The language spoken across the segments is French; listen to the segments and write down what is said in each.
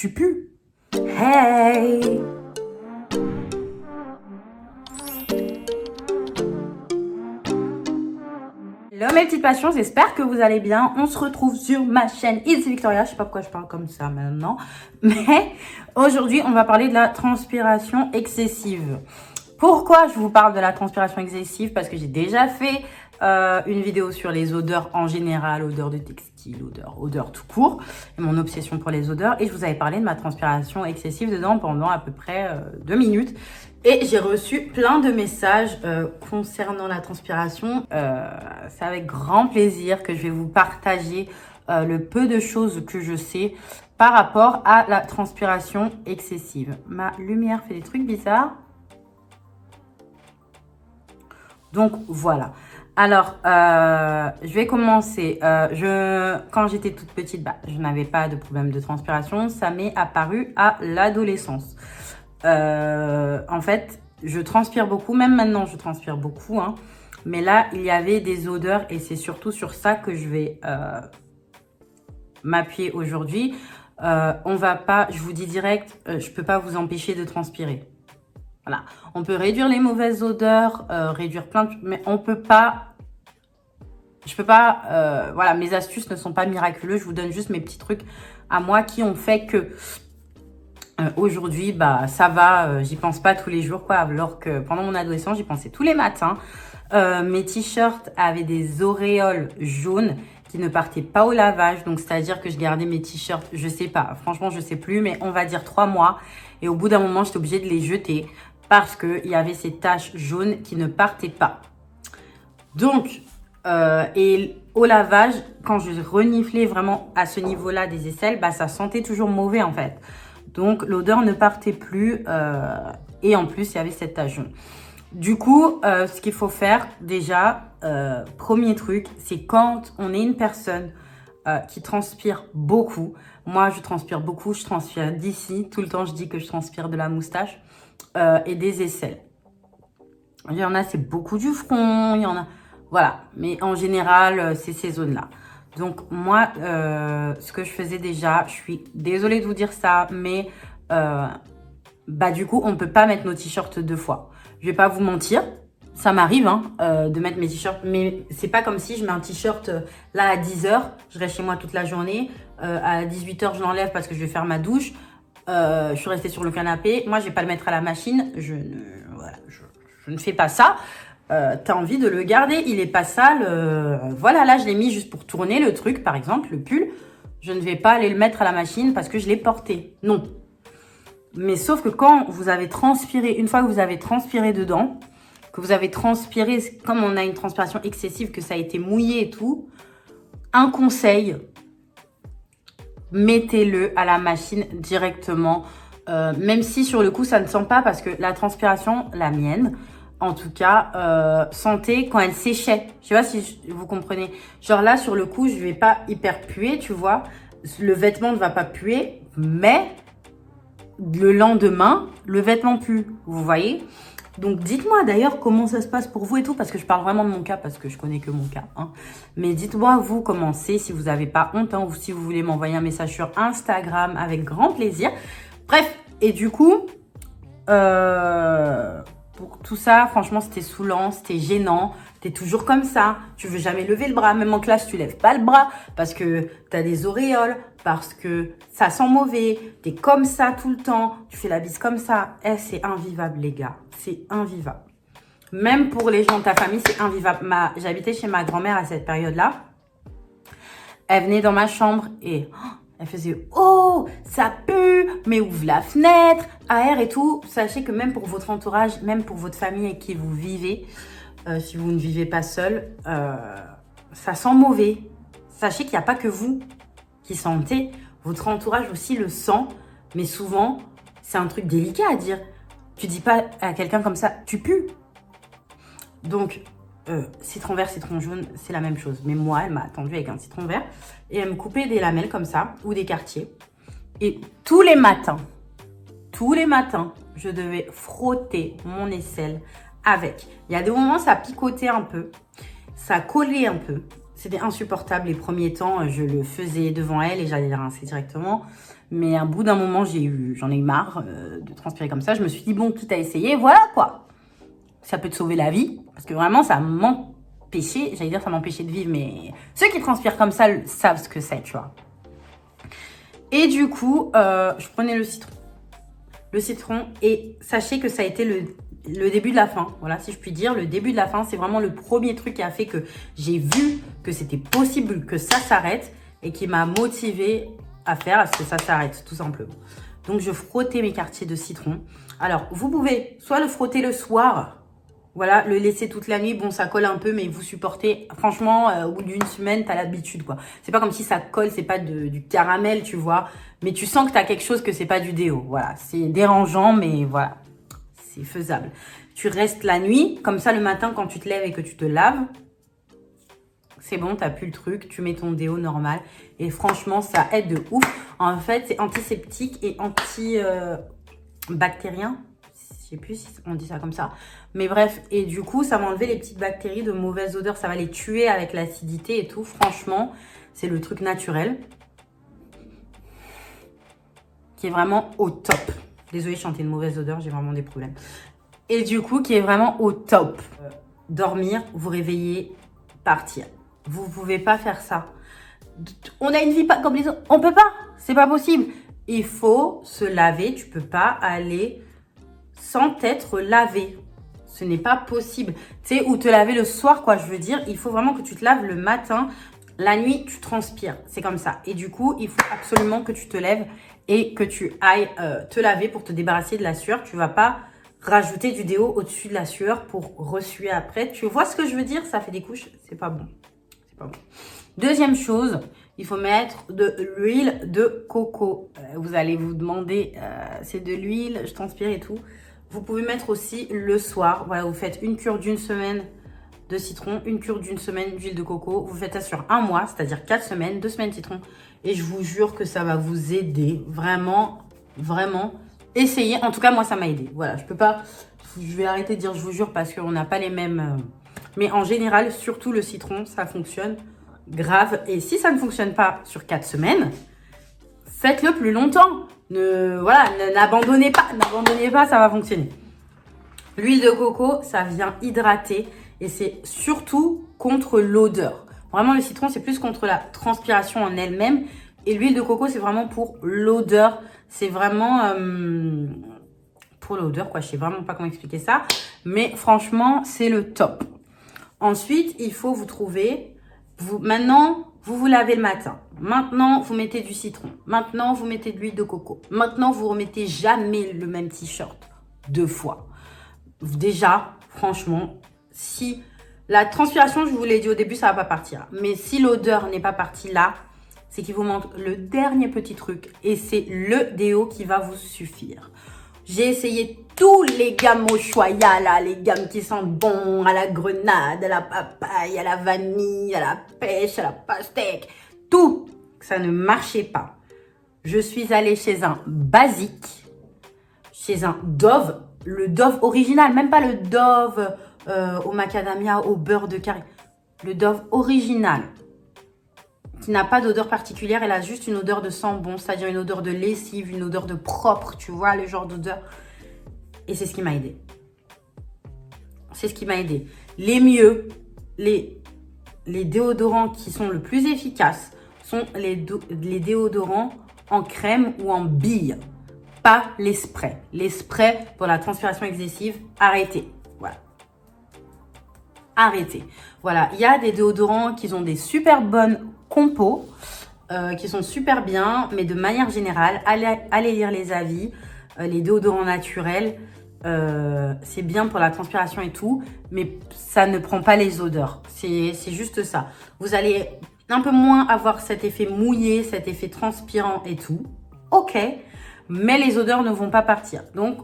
tu pues. Hey! Hello mes petites passions, j'espère que vous allez bien. On se retrouve sur ma chaîne It's Victoria. Je sais pas pourquoi je parle comme ça maintenant. Mais aujourd'hui, on va parler de la transpiration excessive. Pourquoi je vous parle de la transpiration excessive? Parce que j'ai déjà fait une vidéo sur les odeurs en général, odeurs de textile, odeurs tout court, et mon obsession pour les odeurs. Et je vous avais parlé de ma transpiration excessive dedans pendant à peu près 2 minutes. Et j'ai reçu plein de messages concernant la transpiration. C'est avec grand plaisir que je vais vous partager le peu de choses que je sais par rapport à la transpiration excessive. Ma lumière fait des trucs bizarres. Donc voilà. Alors, je vais commencer. Quand j'étais toute petite, je n'avais pas de problème de transpiration. Ça m'est apparu à l'adolescence. En fait, je transpire beaucoup. Même maintenant, je transpire beaucoup. Hein. Mais là, il y avait des odeurs et c'est surtout sur ça que je vais m'appuyer aujourd'hui. On va pas, je vous dis direct, je peux pas vous empêcher de transpirer. Voilà, on peut réduire les mauvaises odeurs, réduire plein de trucs, mais on peut pas. Je peux pas. Voilà, mes astuces ne sont pas miraculeuses. Je vous donne juste mes petits trucs à moi qui ont fait que aujourd'hui, ça va. J'y pense pas tous les jours, quoi. Alors que pendant mon adolescence, j'y pensais tous les matins. Mes t-shirts avaient des auréoles jaunes qui ne partaient pas au lavage. Donc, c'est-à-dire que je gardais mes t-shirts, je sais pas. Franchement, je sais plus, mais on va dire 3 mois. Et au bout d'un moment, j'étais obligée de les jeter parce qu'il y avait ces taches jaunes qui ne partaient pas. Donc, et au lavage, quand je reniflais vraiment à ce niveau-là des aisselles, ça sentait toujours mauvais en fait. Donc, l'odeur ne partait plus et en plus, il y avait cette tache jaune. Du coup, ce qu'il faut faire déjà, premier truc, c'est quand on est une personne qui transpire beaucoup. Moi, je transpire beaucoup, je transpire d'ici. Tout le temps, je dis que je transpire de la moustache et des aisselles. Il y en a, c'est beaucoup du front, il y en a... Voilà, mais en général, c'est ces zones-là. Donc, moi, ce que je faisais déjà, je suis désolée de vous dire ça, mais du coup, on ne peut pas mettre nos t-shirts 2 fois. Je vais pas vous mentir, ça m'arrive de mettre mes t-shirts, mais c'est pas comme si je mets un t-shirt là à 10h, je reste chez moi toute la journée, à 18h, je l'enlève parce que je vais faire ma douche, je suis restée sur le canapé. Moi, je vais pas le mettre à la machine, je ne fais pas ça. T'as envie de le garder, il est pas sale. Voilà, là, je l'ai mis juste pour tourner le truc, par exemple, le pull. Je ne vais pas aller le mettre à la machine parce que je l'ai porté. Non. Mais sauf que quand vous avez transpiré, une fois que vous avez transpiré dedans, que vous avez transpiré, comme on a une transpiration excessive, que ça a été mouillé et tout, un conseil, mettez-le à la machine directement. Même si sur le coup, ça ne sent pas parce que la transpiration, la mienne, en tout cas, sentait quand elle séchait. Je sais pas si vous comprenez. Genre là, sur le coup, je vais pas hyper puer, tu vois. Le vêtement ne va pas puer, mais le lendemain, le vêtement pue. Vous voyez? Donc, dites-moi d'ailleurs comment ça se passe pour vous et tout, parce que je parle vraiment de mon cas, parce que je connais que mon cas. Hein. Mais dites-moi, vous, comment c'est, si vous n'avez pas honte, ou si vous voulez m'envoyer un message sur Instagram, avec grand plaisir. Bref, et du coup, pour tout ça, franchement, c'était saoulant, c'était gênant. T'es toujours comme ça, tu veux jamais lever le bras. Même en classe, tu lèves pas le bras parce que t'as des auréoles, parce que ça sent mauvais. T'es comme ça tout le temps, tu fais la bise comme ça. C'est invivable, les gars. C'est invivable. Même pour les gens de ta famille, c'est invivable. J'habitais chez ma grand-mère à cette période-là. Elle venait dans ma chambre et... elle faisait « Oh, ça pue, mais ouvre la fenêtre, aère et tout. » Sachez que même pour votre entourage, même pour votre famille avec qui vous vivez, si vous ne vivez pas seul, ça sent mauvais. Sachez qu'il n'y a pas que vous qui sentez. Votre entourage aussi le sent, mais souvent, c'est un truc délicat à dire. Tu dis pas à quelqu'un comme ça « Tu pues ». Donc, citron vert, citron jaune, c'est la même chose. Mais moi, elle m'a attendu avec un citron vert et elle me coupait des lamelles comme ça ou des quartiers. Et tous les matins, je devais frotter mon aisselle avec. Il y a des moments, ça picotait un peu, ça collait un peu. C'était insupportable les premiers temps. Je le faisais devant elle et j'allais le rincer directement. Mais à bout d'un moment, j'en ai eu marre de transpirer comme ça. Je me suis dit, bon, quitte à essayer, voilà quoi. Ça peut te sauver la vie. Parce que vraiment, ça m'empêchait, j'allais dire ça m'empêchait de vivre, mais ceux qui transpirent comme ça savent ce que c'est, tu vois. Et du coup, je prenais le citron. Le citron, et sachez que ça a été le début de la fin. Voilà, si je puis dire, le début de la fin, c'est vraiment le premier truc qui a fait que j'ai vu que c'était possible que ça s'arrête et qui m'a motivée à faire à ce que ça s'arrête, tout simplement. Donc, je frottais mes quartiers de citron. Alors, vous pouvez soit le frotter le soir, voilà, le laisser toute la nuit. Bon, ça colle un peu, mais vous supportez. Franchement, au bout d'une semaine, t'as l'habitude, quoi. C'est pas comme si ça colle, c'est pas du caramel, tu vois. Mais tu sens que t'as quelque chose, que c'est pas du déo. Voilà, c'est dérangeant, mais voilà, c'est faisable. Tu restes la nuit, comme ça, le matin, quand tu te lèves et que tu te laves, c'est bon, t'as plus le truc. Tu mets ton déo normal. Et franchement, ça aide de ouf. En fait, c'est antiseptique et antibactérien. Je sais plus si on dit ça comme ça. Mais bref, et du coup, ça va enlever les petites bactéries de mauvaise odeur. Ça va les tuer avec l'acidité et tout. Franchement, c'est le truc naturel qui est vraiment au top. Désolée, chanter une mauvaise odeur, j'ai vraiment des problèmes. Et du coup, qui est vraiment au top. Dormir, vous réveiller, partir. Vous pouvez pas faire ça. On a une vie pas comme les autres. On peut pas. C'est pas possible. Il faut se laver. Tu peux pas aller sans t'être lavé. Ce n'est pas possible. Tu sais, ou te laver le soir, quoi. Je veux dire, il faut vraiment que tu te laves le matin. La nuit, tu transpires. C'est comme ça. Et du coup, il faut absolument que tu te lèves et que tu ailles te laver pour te débarrasser de la sueur. Tu vas pas rajouter du déo au-dessus de la sueur pour ressuer après. Tu vois ce que je veux dire? Ça fait des couches. C'est pas bon. C'est pas bon. Deuxième chose, il faut mettre de l'huile de coco. Vous allez vous demander, c'est de l'huile, je transpire et tout. Vous pouvez mettre aussi le soir. Voilà, vous faites une cure d'une semaine de citron, une cure d'une semaine d'huile de coco. Vous faites ça sur un mois, c'est-à-dire 4 semaines, 2 semaines de citron. Et je vous jure que ça va vous aider. Vraiment, vraiment. Essayez. En tout cas, moi, ça m'a aidé. Voilà, je peux pas... Je vais arrêter de dire je vous jure parce qu'on n'a pas les mêmes... Mais en général, surtout le citron, ça fonctionne grave. Et si ça ne fonctionne pas sur 4 semaines, faites-le plus longtemps. N'abandonnez pas, ça va fonctionner. L'huile de coco, ça vient hydrater et c'est surtout contre l'odeur. Vraiment, le citron, c'est plus contre la transpiration en elle-même. Et l'huile de coco, c'est vraiment pour l'odeur. C'est vraiment pour l'odeur, quoi. Je sais vraiment pas comment expliquer ça. Mais franchement, c'est le top. Ensuite, il faut vous trouver... Maintenant, vous lavez le matin. Maintenant, vous mettez du citron. Maintenant, vous mettez de l'huile de coco. Maintenant, vous remettez jamais le même t-shirt 2 fois. Déjà, franchement, si la transpiration, je vous l'ai dit au début, ça va pas partir. Mais si l'odeur n'est pas partie là, c'est qu'il vous manque le dernier petit truc. Et c'est le déo qui va vous suffire. J'ai essayé tous les gammes au choya, là, les gammes qui sentent bon, à la grenade, à la papaye, à la vanille, à la pêche, à la pastèque. Tout, ça ne marchait pas. Je suis allée chez un basique, chez un Dove, le Dove original, même pas le Dove au macadamia, au beurre de karité. Le Dove original, qui n'a pas d'odeur particulière, elle a juste une odeur de sang bon, c'est-à-dire une odeur de lessive, une odeur de propre, tu vois, le genre d'odeur. Et c'est ce qui m'a aidé. C'est ce qui m'a aidé. Les mieux, les déodorants qui sont le plus efficaces sont les déodorants en crème ou en bille, pas les sprays. Les sprays pour la transpiration excessive, arrêtez. Voilà. Arrêtez. Voilà, il y a des déodorants qui ont des super bonnes compos, qui sont super bien, mais de manière générale, allez lire les avis. Les déodorants naturels, c'est bien pour la transpiration et tout, mais ça ne prend pas les odeurs. C'est juste ça. Vous allez un peu moins avoir cet effet mouillé, cet effet transpirant et tout. Ok, mais les odeurs ne vont pas partir. Donc,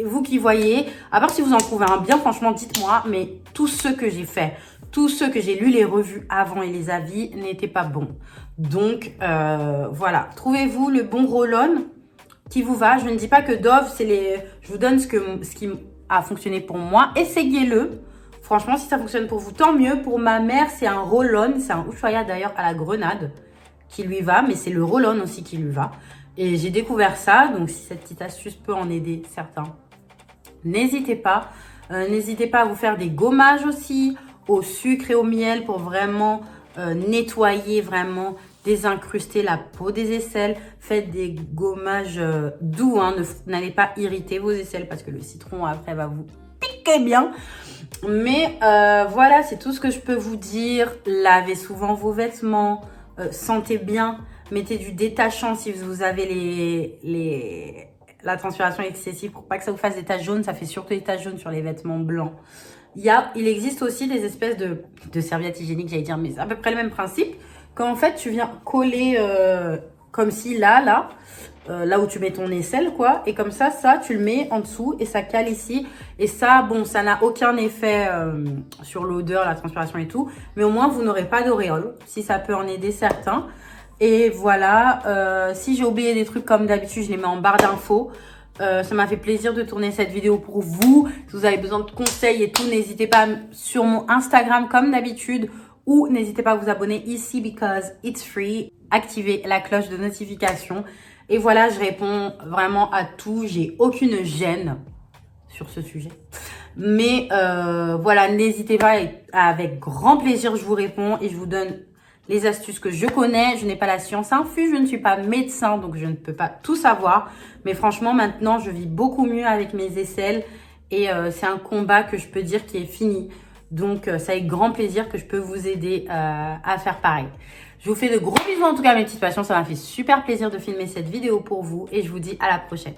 vous qui voyez, à part si vous en trouvez un bien, franchement, dites-moi, mais tous ceux que j'ai fait, tous ceux que j'ai lu les revues avant et les avis n'étaient pas bons. Donc, voilà. Trouvez-vous le bon roll-on qui vous va. Je ne dis pas que Dove, c'est les... Je vous donne ce qui a fonctionné pour moi. Essayez-le. Franchement, si ça fonctionne pour vous, tant mieux. Pour ma mère, c'est un roll-on. C'est un Ushuaïa d'ailleurs à la grenade qui lui va. Mais c'est le roll-on aussi qui lui va. Et j'ai découvert ça. Donc, si cette petite astuce peut en aider certains, n'hésitez pas. N'hésitez pas à vous faire des gommages aussi au sucre et au miel pour vraiment nettoyer, vraiment désincruster la peau des aisselles. Faites des gommages doux, hein. N'allez pas irriter vos aisselles parce que le citron après va vous piquer bien. Mais voilà, c'est tout ce que je peux vous dire. Lavez souvent vos vêtements, sentez bien, mettez du détachant si vous avez la transpiration excessive pour pas que ça vous fasse des taches jaunes. Ça fait surtout des taches jaunes sur les vêtements blancs. Il existe aussi des espèces de serviettes hygiéniques, j'allais dire, mais c'est à peu près le même principe. Quand en fait tu viens coller comme si là où tu mets ton aisselle, quoi. Et comme ça tu le mets en dessous et ça cale ici. Et ça, bon, ça n'a aucun effet sur l'odeur, la transpiration et tout. Mais au moins, vous n'aurez pas d'auréole, si ça peut en aider certains. Et voilà, si j'ai oublié des trucs comme d'habitude, je les mets en barre d'infos. Ça m'a fait plaisir de tourner cette vidéo pour vous. Si vous avez besoin de conseils et tout, n'hésitez pas sur mon Instagram comme d'habitude. Ou n'hésitez pas à vous abonner ici because it's free. Activez la cloche de notification. Et voilà, je réponds vraiment à tout. J'ai aucune gêne sur ce sujet. Mais voilà, n'hésitez pas. Avec grand plaisir, je vous réponds et je vous donne les astuces que je connais. Je n'ai pas la science infuse, je ne suis pas médecin, donc je ne peux pas tout savoir. Mais franchement, maintenant, je vis beaucoup mieux avec mes aisselles. Et c'est un combat que je peux dire qui est fini. Donc, c'est avec grand plaisir que je peux vous aider à faire pareil. Je vous fais de gros bisous en tout cas, mes petites passions. Ça m'a fait super plaisir de filmer cette vidéo pour vous. Et je vous dis à la prochaine.